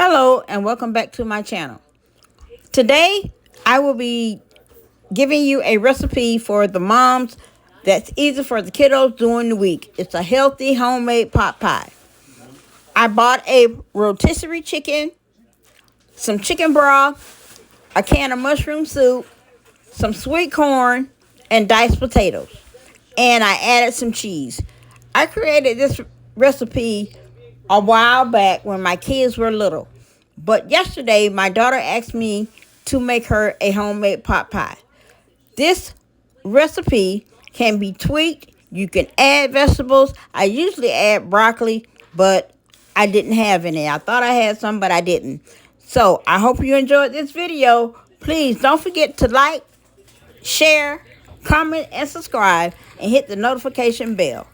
Hello and welcome back to my channel. Today I will be giving you a recipe for the moms that's easy for the kiddos during the week. It's a healthy homemade pot pie. I bought a rotisserie chicken, some chicken broth, a can of mushroom soup, some sweet corn, and diced potatoes. And I added some cheese. I created this recipe a while back when my kids were little. But yesterday, my daughter asked me to make her a homemade pot pie. This recipe can be tweaked. You can add vegetables. I usually add broccoli, but I didn't have any. I thought I had some, but I didn't. So I hope you enjoyed this video. Please don't forget to like, share, comment, and subscribe, and hit the notification bell.